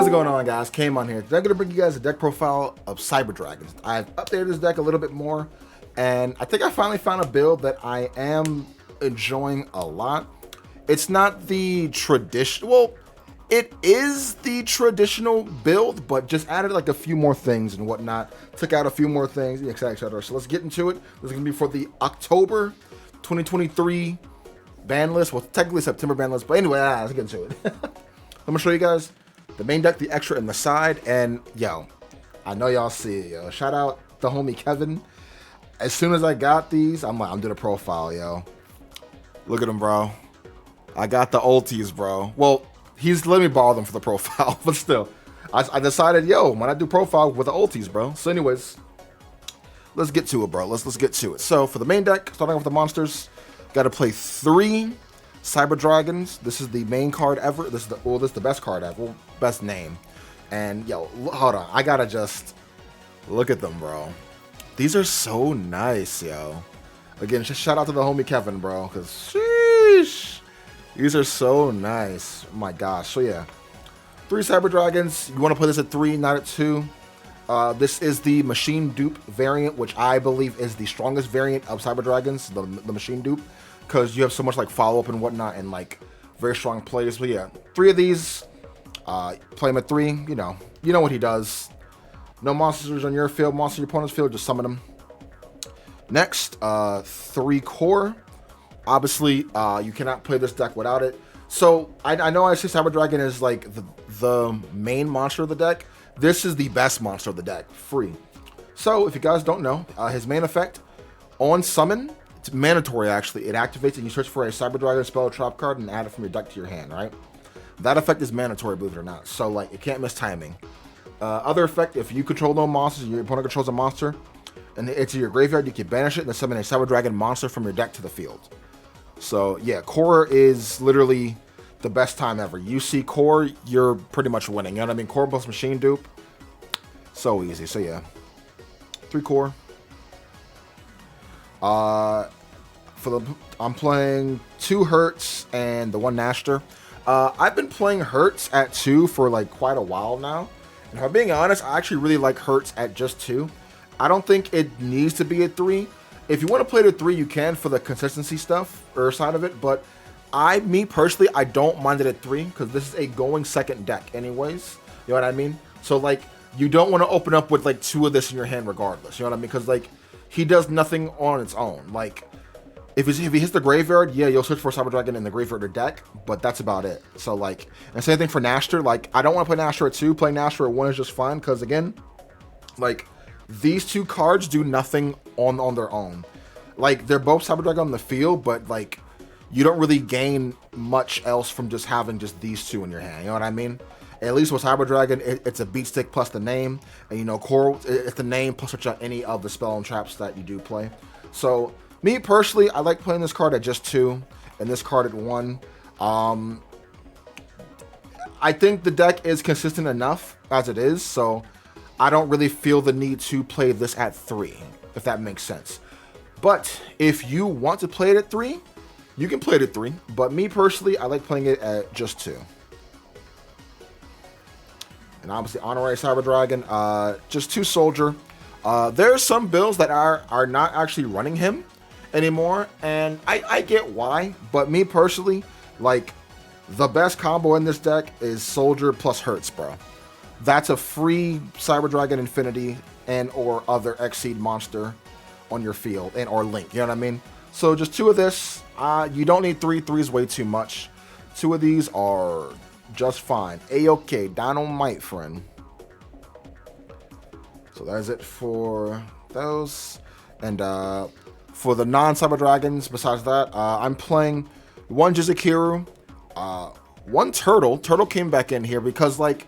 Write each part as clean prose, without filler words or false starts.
What's going on, guys? Kamon here. Today I'm going to bring you guys a deck profile of Cyber Dragons. I've updated this deck a little bit more, and I think I finally found a build that I am enjoying a lot. It's not the traditional, well, it is the traditional build, but just added like a few more things and whatnot. Took out a few more things, etc, etc. So let's get into it. This is going to be for the October 2023 ban list. Well, technically September ban list, but anyway, let's get into it. I'm going to show you guys the main deck, the extra, and the side. And yo, I know y'all see it, yo. Shout out the homie Kevin. As soon as I got these, I'm doing a profile, yo. Look at him, bro. I got the ulties, bro. Well, he's letting me borrow them for the profile, but still. I decided, yo, when I do profile with the ulties, bro. So anyways, let's get to it, bro. Let's get to it. So for the main deck, starting off with the monsters, got to play 3 Cyber Dragons. This is the main card ever. This is the best card ever. Well, best name. And yo, hold on. I gotta just look at them, bro. These are so nice, yo. Again, just shout out to the homie Kevin, bro, because sheesh, these are so nice. Oh my gosh. So yeah, 3 Cyber Dragons. You want to play this at 3, not at 2. This is the machine dupe variant, which I believe is the strongest variant of Cyber Dragons, the machine dupe, because you have so much like follow-up and whatnot and like very strong plays. But yeah, 3 of these, play them at 3. You know what he does. No monsters on your field, monsters on your opponent's field, just summon them. Next, 3 core. Obviously, you cannot play this deck without it. So I know I say Cyber Dragon is like the main monster of the deck. This is the best monster of the deck, free. So if you guys don't know, his main effect on summon, it's mandatory actually. It activates and you search for a Cyber Dragon spell or trap card and add it from your deck to your hand, right? That effect is mandatory, believe it or not. So like it can't miss timing. Other effect, if you control no monsters, your opponent controls a monster, and it's in your graveyard, you can banish it and then summon a Cyber Dragon monster from your deck to the field. So yeah, core is literally the best time ever. You see core, you're pretty much winning. You know what I mean? Core plus machine dupe, so easy. So yeah, 3 core. I'm playing 2 Hertz and the 1 Nashter. I've been playing Hertz at 2 for like quite a while now. And if I'm being honest, I actually really like Hertz at just 2. I don't think it needs to be at 3. If you want to play it at 3, you can for the consistency stuff or side of it. But me personally, I don't mind it at 3 because this is a going second deck anyways. You know what I mean? So like, you don't want to open up with like 2 of this in your hand regardless. You know what I mean? Because like, he does nothing on its own. Like, if he hits the graveyard, yeah, you'll search for Cyber Dragon in the graveyard or deck, but that's about it. So like, and same thing for Nashter. Like, I don't want to play Nashter at 2. Playing Nashter at 1 is just fine because again, like, these 2 cards do nothing on their own. Like, they're both Cyber Dragon on the field, but like, you don't really gain much else from just having just these 2 in your hand. You know what I mean? At least with Cyber Dragon, it's a beat stick plus the name, and you know, core, it's the name plus any of the spell and traps that you do play. So me personally, I like playing this card at just 2 and this card at 1. I think the deck is consistent enough as it is, so I don't really feel the need to play this at 3, if that makes sense. But if you want to play it at 3, you can play it at 3. But me personally, I like playing it at just 2. And obviously, Honorary Cyber Dragon, just 2 Soldier. There are some builds that are not actually running him anymore, and I get why. But me personally, like, the best combo in this deck is Soldier plus Hertz, bro. That's a free Cyber Dragon Infinity and or other Exceed monster on your field and or Link. You know what I mean? So just 2 of this. You don't need 3. 3 is way too much. 2 of these are just fine. A-okay, dynamite, friend. So that's it for those. And for the non-Cyber Dragons, besides that, I'm playing 1 Jizukiru, 1 Turtle. Turtle came back in here because, like,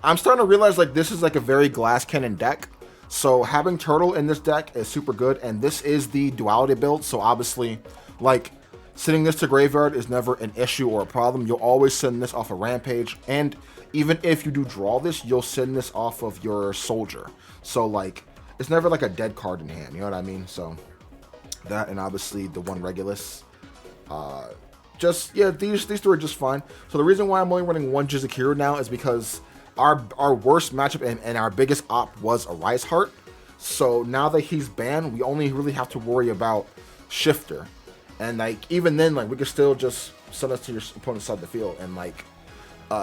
I'm starting to realize, like, this is, like, a very glass cannon deck. So having Turtle in this deck is super good. And this is the duality build. So obviously, like, sending this to graveyard is never an issue or a problem. You'll always send this off a Rampage. And even if you do draw this, you'll send this off of your Soldier. So, like, it's never, like, a dead card in hand. You know what I mean? So that, and obviously the 1 Regulus. Just, yeah, these 3 are just fine. So the reason why I'm only running 1 Jizukiru now is because our worst matchup and our biggest op was a Rise Heart. So now that he's banned, we only really have to worry about Shifter. And like even then, like we could still just send us to your opponent's side of the field and like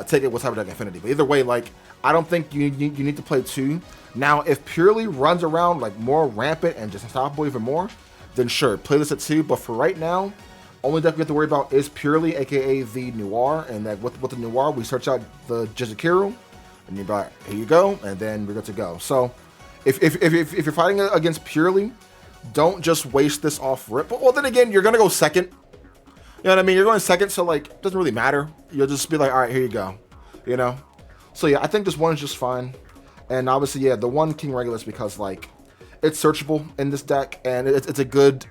take it with Cyber Dragon Infinity. But either way, like I don't think you need to play 2. Now, if Purely runs around like more rampant and just unstoppable even more, then sure, play this at 2. But for right now, only deck we have to worry about is Purely, aka the Noir. And that with the Noir, we search out the Jizukiru, and you're like, here you go, and then we're good to go. So if you're fighting against Purely, don't just waste this off rip. Well, then again, you're gonna go second. You know what I mean? You're going second, so like it doesn't really matter. You'll just be like, all right, here you go. You know? So yeah, I think this one is just fine. And obviously, yeah, the one King Regulus because like it's searchable in this deck, and it's a good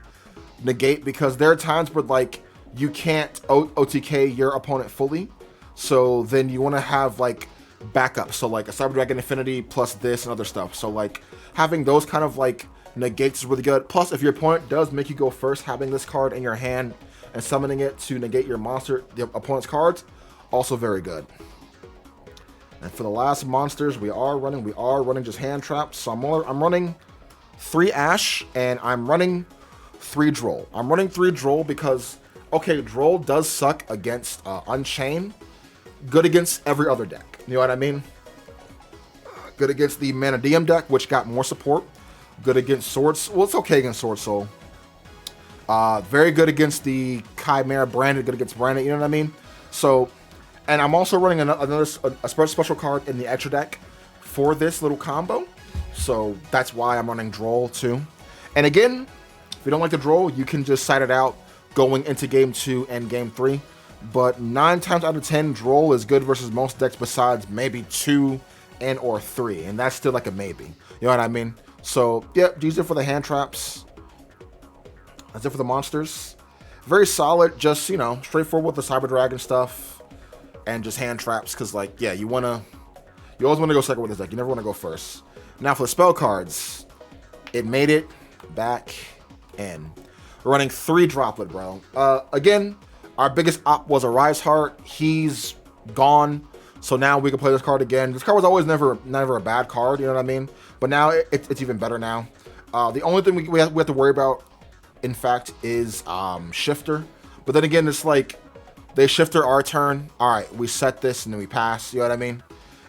negate because there are times where like you can't OTK your opponent fully. So then you want to have like backup. So like a Cyber Dragon Infinity plus this and other stuff. So like having those kind of like negates is really good. Plus, if your opponent does make you go first, having this card in your hand and summoning it to negate your monster, the opponent's cards, also very good. And for the last monsters, we are running just hand traps. So I'm running 3 Ash and I'm running 3 Droll. I'm running 3 Droll because, okay, Droll does suck against Unchained, good against every other deck. You know what I mean? Good against the Manadium deck, which got more support. Good against Swords. Well, it's okay against Sword Soul. Very good against the Chimera Branded, good against Branded, you know what I mean? So, and I'm also running another special card in the extra deck for this little combo. So that's why I'm running Droll too. And again, if you don't like the Droll, you can just side it out going into game 2 and game 3. But 9 times out of 10, Droll is good versus most decks besides maybe 2 and or 3. And that's still like a maybe. You know what I mean? So, yeah, use it for the hand traps. That's it for the monsters. Very solid, just, you know, straightforward with the Cyber Dragon stuff. And just hand traps, because, like, yeah, you always want to go second with this deck. You never want to go first. Now, for the spell cards, it made it back in. We're running 3 Droplet, bro. Again, our biggest op was a Rise Heart. He's gone. So now we can play this card again. This card was always never a bad card, you know what I mean? But now it's even better now. The only thing we have to worry about, in fact, is Shifter. But then again, it's like, they Shifter our turn. All right, we set this and then we pass, you know what I mean?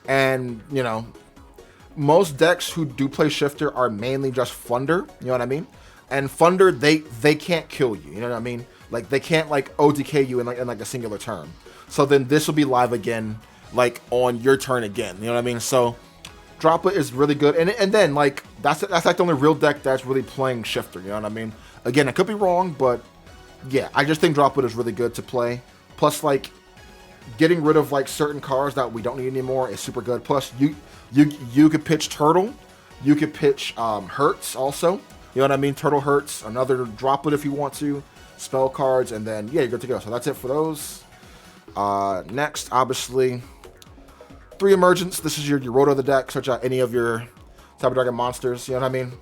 And, you know, most decks who do play Shifter are mainly just Thunder, you know what I mean? And Thunder, they can't kill you, you know what I mean? Like, they can't, like, ODK you in like a singular turn. So then this will be live again, like, on your turn again, you know what I mean? So Droplet is really good. And then, like, that's like the only real deck that's really playing Shifter, you know what I mean? Again, I could be wrong, but yeah, I just think Droplet is really good to play. Plus, like, getting rid of, like, certain cards that we don't need anymore is super good. Plus, you could pitch Turtle. You could pitch Hurts also. You know what I mean? Turtle Hurts, another Droplet if you want to. Spell cards, and then, yeah, you're good to go. So that's it for those. Next, obviously, 3 Emergence. This is your roto of the deck. Search out any of your Cyber Dragon monsters. You know what I mean?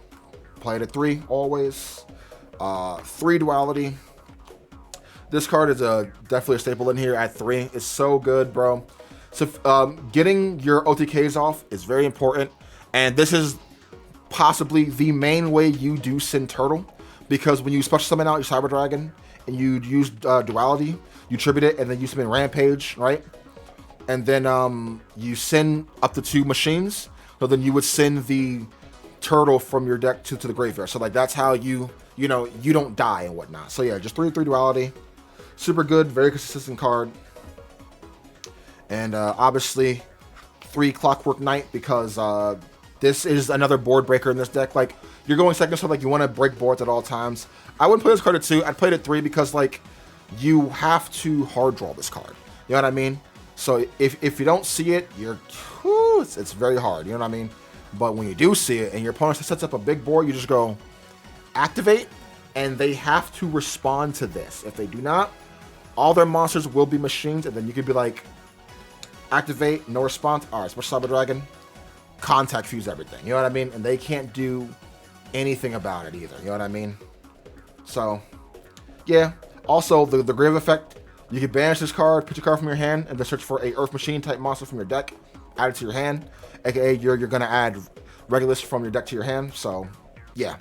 Play it at 3, always. 3 Duality. This card is definitely a staple in here at 3. It's so good, bro. So getting your OTKs off is very important. And this is possibly the main way you do send Turtle. Because when you special summon out your Cyber Dragon and you use Duality, you tribute it, and then you summon Rampage, right? And then you send up to 2 machines. So then you would send the Turtle from your deck to the graveyard. So like that's how you don't die and whatnot. So yeah, just 3 Duality. Super good, very consistent card. And obviously 3 Clockwork Knight because this is another board breaker in this deck. Like, you're going second, so like you want to break boards at all times. I wouldn't play this card at 2. I'd play it at 3 because like you have to hard draw this card. You know what I mean? So if you don't see it, it's very hard. You know what I mean? But when you do see it and your opponent sets up a big board, you just go activate, and they have to respond to this. If they do not, all their monsters will be machines, and then you could be like, activate, no response. All right, Special Cyber Dragon, contact fuse everything. You know what I mean? And they can't do anything about it either. You know what I mean? So, yeah. Also, the Grave Effect, you can banish this card, put your card from your hand, and then search for a Earth Machine type monster from your deck. added to your hand, aka you're gonna add Regulus from your deck to your hand. So yeah,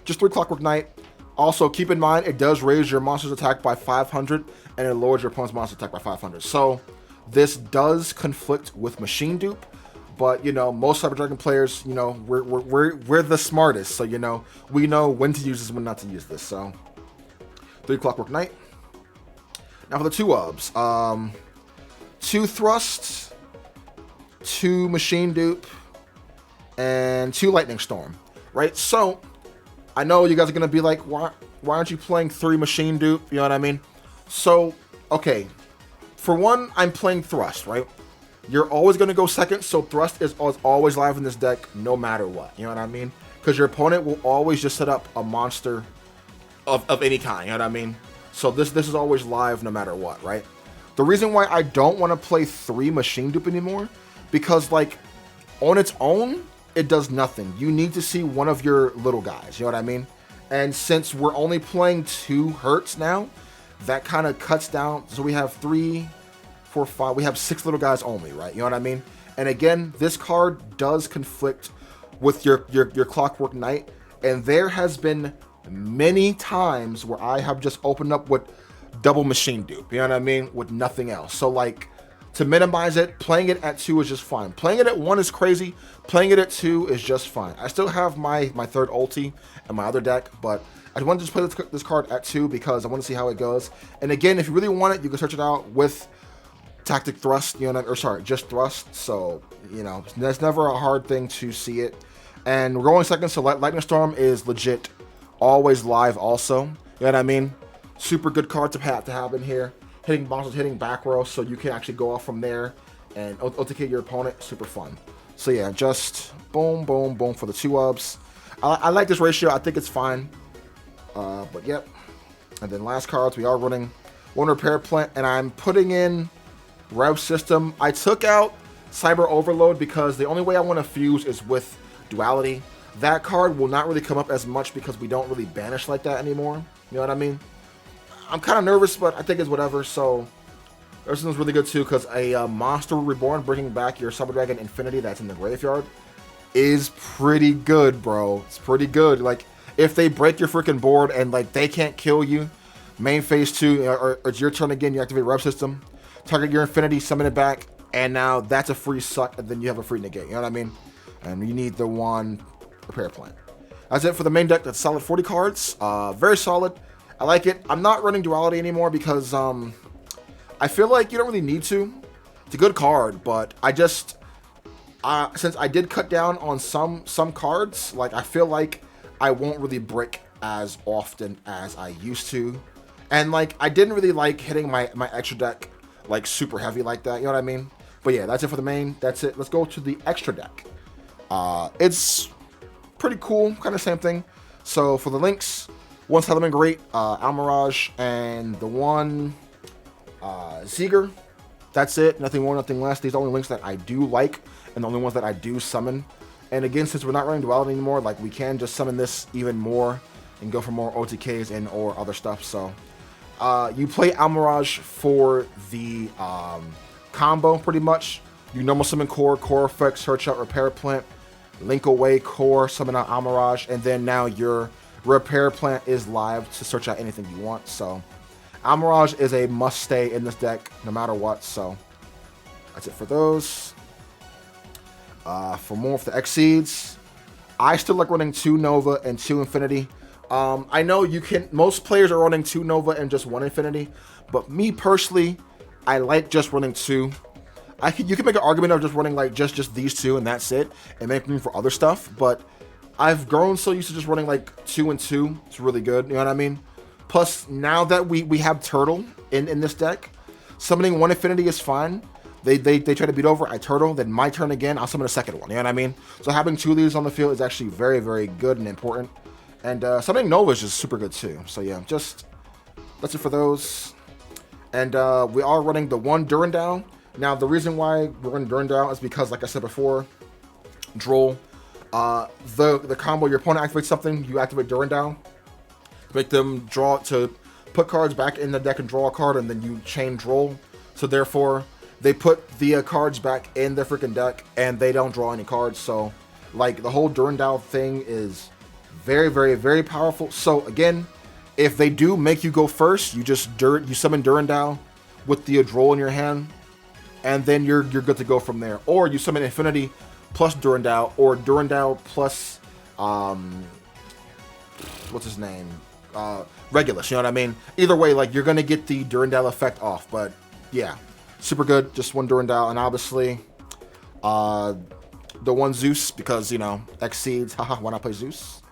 just 3 Clockwork Knight. Also keep in mind it does raise your monster's attack by 500 and it lowers your opponent's monster attack by 500. So this does conflict with Machine Dupe, but you know most Cyber Dragon players, you know we're the smartest, so you know we know when to use this and when not to use this. So 3 Clockwork Knight. Now for the 2 Ubs, 2 Thrusts, 2 Machine Dupe, and 2 Lightning Storm. Right, so I know you guys are gonna be like, why aren't you playing 3 Machine Dupe? You know what I mean? So okay, for one, I'm playing Thrust, right? You're always gonna go second, so Thrust is always live in this deck, no matter what. You know what I mean? Because your opponent will always just set up a monster of any kind. You know what I mean? So this is always live no matter what, right? The reason why I don't want to play 3 Machine Dupe anymore, because like on its own, it does nothing. You need to see one of your little guys, you know what I mean? And since we're only playing 2 Hertz now, that kind of cuts down. So we have 3, 4, 5, we have 6 little guys only, right? You know what I mean? And again, this card does conflict with your Clockwork Knight, and there has been many times where I have just opened up with double Machine Dupe, you know what I mean, with nothing else. So like, to minimize it, playing it at 2 is just fine. Playing it at 1 is crazy. Playing it at 2 is just fine. I still have my 3rd ulti in my other deck, but I wanted to just play this card at 2 because I want to see how it goes. And again, if you really want it, you can search it out with Tactic Thrust, you know, or sorry, just Thrust. So, you know, that's never a hard thing to see it. And we're going second, so Lightning Storm is legit always live also. You know what I mean? Super good card to have in here. Hitting monsters, hitting back row, so you can actually go off from there and OTK your opponent. Super fun. So yeah, just boom, boom, boom for the 2 Ubs. I like this ratio. I think it's fine. But yep. And then last cards, we are running 1 Repair Plant, and I'm putting in Rev System. I took out Cyber Overload because the only way I want to fuse is with Duality. That card will not really come up as much because we don't really banish like that anymore. You know what I mean? I'm kind of nervous, but I think it's whatever. So this one's really good too because a Monster Reborn, bringing back your Cyber Dragon Infinity that's in the graveyard, is pretty good, bro. It's pretty good. Like, if they break your freaking board and like they can't kill you, main phase 2, or it's your turn again, you activate Rev System, target your Infinity, summon it back, and now that's a free suck, and then you have a free negate. You know what I mean? And you need the 1 Repair Plant. That's it for the main deck. That's solid 40 cards. Very solid. I like it. I'm not running Duality anymore because I feel like you don't really need to. It's a good card, but I just since I did cut down on some cards, like I feel like I won't really brick as often as I used to, and like I didn't really like hitting my extra deck like super heavy like that. You know what I mean? But yeah, that's it for the main. That's it. Let's go to the extra deck. It's pretty cool, kind of same thing. So for the links, 1 Settlement Great, Almirage, and the 1 Seeger. That's it. Nothing more, nothing less. These are the only links that I do like, and the only ones that I do summon. And again, since we're not running Duality anymore, like we can just summon this even more and go for more OTKs and or other stuff. So you play Almirage for the combo pretty much. You normal summon core effect, search out Repair Plant, link away core, summon out Almirage, and then now your Repair Plant is live to search out anything you want. So Almirage is a must stay in this deck no matter what. So that's it for those. For more of the Exceeds, I still like running 2 Nova and 2 Infinity. I know you can, most players are running 2 Nova and just 1 Infinity, but me personally, I like just running 2. You can make an argument of just running like just these 2 and that's it, and make room for other stuff, but I've grown so used to just running like 2 and 2. It's really good, you know what I mean? Plus, now that we have Turtle in this deck, summoning 1 Infinity is fine. They try to beat over, I Turtle, then my turn again, I'll summon a second one, you know what I mean? So having 2 of these on the field is actually very, very good and important. And summoning Nova is just super good too. So yeah, just that's it for those. And we are running the 1 Durandal. Now, the reason why we're running Durandal is because, like I said before, Droll, the combo, your opponent activates something, you activate Durandal, make them draw to put cards back in the deck and draw a card, and then you chain Droll. So therefore, they put the cards back in their freaking deck, and they don't draw any cards. So, like, the whole Durandal thing is very, very, very powerful. So, again, if they do make you go first, you just you summon Durandal with the Adrol in your hand, and then you're good to go from there. Or you summon Infinity plus Durandal, or Durandal plus what's his name? Regulus, you know what I mean? Either way, like, you're gonna get the Durandal effect off. But yeah, super good. Just one Durandal, and obviously the one Zeus, because, you know, Exceeds. Haha, why not play Zeus?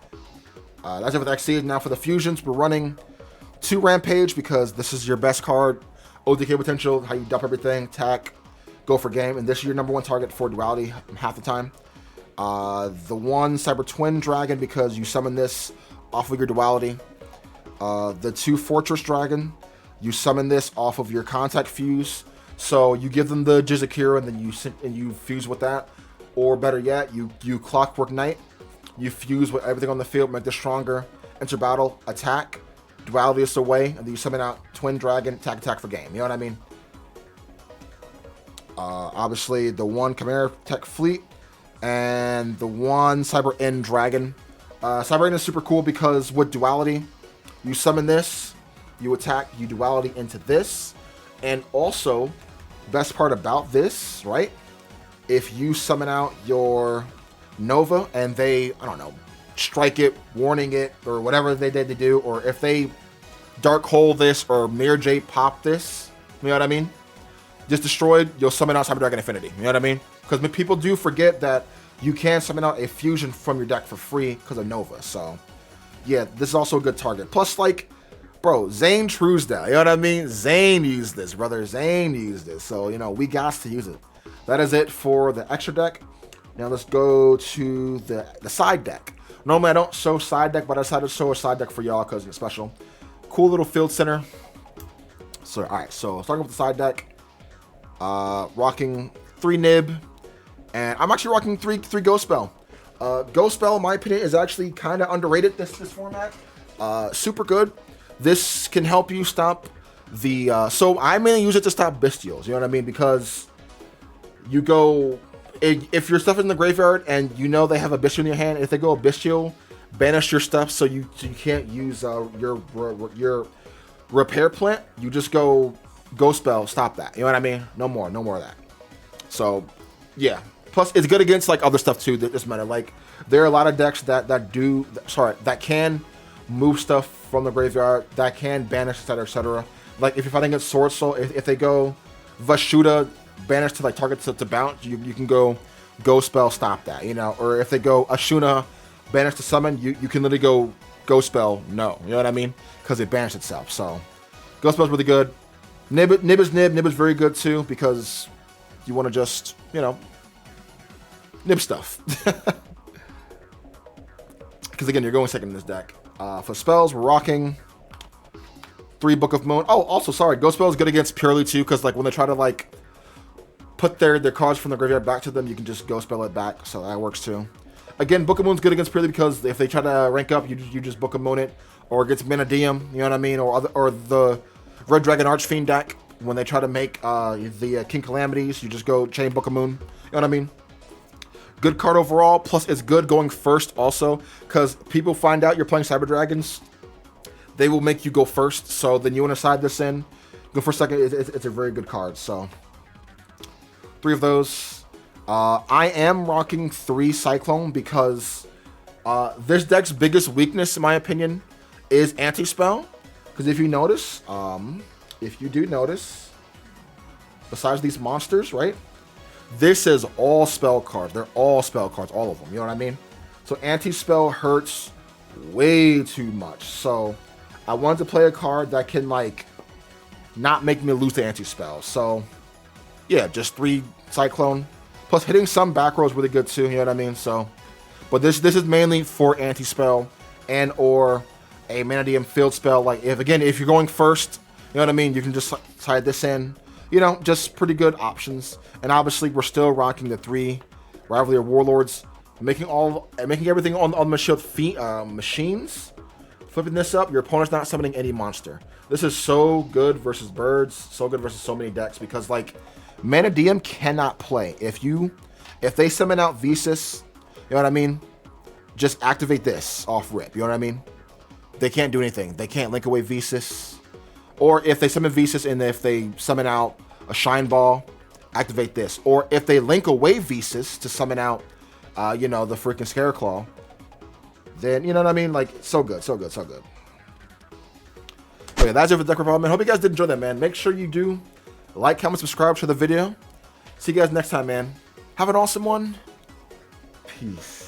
That's it with Exceed. Now for the fusions, we're running 2 Rampage because this is your best card. ODK potential, how you dump everything, attack, go for game, and this is your number 1 target for duality half the time. The 1 Cyber Twin Dragon because you summon this off of your duality. The 2 Fortress Dragon, you summon this off of your contact fuse. So you give them the Jizakira and then you fuse with that. Or better yet, you Clockwork Knight, you fuse with everything on the field, make this stronger, enter battle, attack, duality is away, and then you summon out Twin Dragon, attack for game. You know what I mean? Obviously, the 1 Chimera Tech Fleet and the 1 Cyber End Dragon. Cyber End is super cool because with duality, you summon this, you attack, you duality into this, and also, best part about this, right? If you summon out your Nova and they, I don't know, strike it, warning it, or whatever they do, or if they Dark Hole this or Mirror Jade pop this, you know what I mean? Just destroyed, you'll summon out Cyber Dragon Infinity, you know what I mean? Because people do forget that you can summon out a fusion from your deck for free because of Nova. So, yeah, this is also a good target. Plus, like, bro, Zane Truesdale, you know what I mean? Zane used this, brother. Zane used this. So, you know, we got to use it. That is it for the extra deck. Now let's go to the side deck. Normally I don't show side deck, but I decided to show a side deck for y'all because it's special. Cool little field center. So, alright, so starting with the side deck. Rocking 3 Nib. And I'm actually rocking 3 Ghost Spell. Ghost Spell, in my opinion, is actually kind of underrated this format. Super good. This can help you stop the... so I mainly use it to stop Bestials, you know what I mean? Because you go... If your stuff is in the graveyard and you know they have a Bestial in your hand, if they go a Bestial, banish your stuff so you can't use your repair plant. You just go Ghost Spell, stop that. You know what I mean? No more of that. So, yeah. Plus, it's good against like other stuff too. This matter. Like, there are a lot of decks that can move stuff from the graveyard, that can banish, etc. Like if you're fighting against Sword Soul, if they go Vashuda, banish to like target to bounce, you can go Ghost Spell, stop that, you know. Or if they go Ashuna, banish to summon, you can literally go Ghost Spell, no, you know what I mean? Because it banished itself. So Ghost Spell's really good. Nib is very good too because you want to just, you know, nib stuff. Because again, you're going second in this deck. For spells, we're rocking 3 Book of Moon. Oh, also, sorry, Ghost Spell is good against Purely too, because like when they try to like put their cards from the graveyard back to them, you can just Ghost Spell it back, so that works too. Again, Book of Moon's good against Purely because if they try to rank up, you just Book of Moon it, or against Menadium, you know what I mean, or the Red Dragon Archfiend deck, when they try to make the King Calamities, you just go chain Book of Moon, you know what I mean? Good card overall, plus it's good going first also, because people find out you're playing Cyber Dragons, they will make you go first, so then you want to side this in, go for second, it's a very good card, so 3 of those. I am rocking 3 Cyclone because this deck's biggest weakness, in my opinion, is Anti-Spell, because if you notice, besides these monsters, right? This is all spell cards. They're all spell cards, all of them. You know what I mean? So anti-spell hurts way too much. So I wanted to play a card that can like not make me lose the anti-spell. So yeah, just 3 Cyclone. Plus hitting some back row is really good too. You know what I mean? So, but this is mainly for anti-spell and or a Manadium field spell. Like if you're going first, you know what I mean? You can just side this in. You know, just pretty good options. And obviously, we're still rocking the 3 Rivalry of Warlords, making everything on the shield machines. Flipping this up, your opponent's not summoning any monster. This is so good versus birds, so good versus so many decks because like Mana DM cannot play. If they summon out Visas, you know what I mean? Just activate this off rip. You know what I mean? They can't do anything. They can't link away Visas. Or if they summon Visas and if they summon out a Shine Ball, activate this. Or if they link away Visas to summon out, you know, the freaking Scareclaw, then, you know what I mean? Like, so good, so good, so good. Okay, that's it for the deck profile, man. Hope you guys did enjoy that, man. Make sure you do like, comment, subscribe to the video. See you guys next time, man. Have an awesome one. Peace.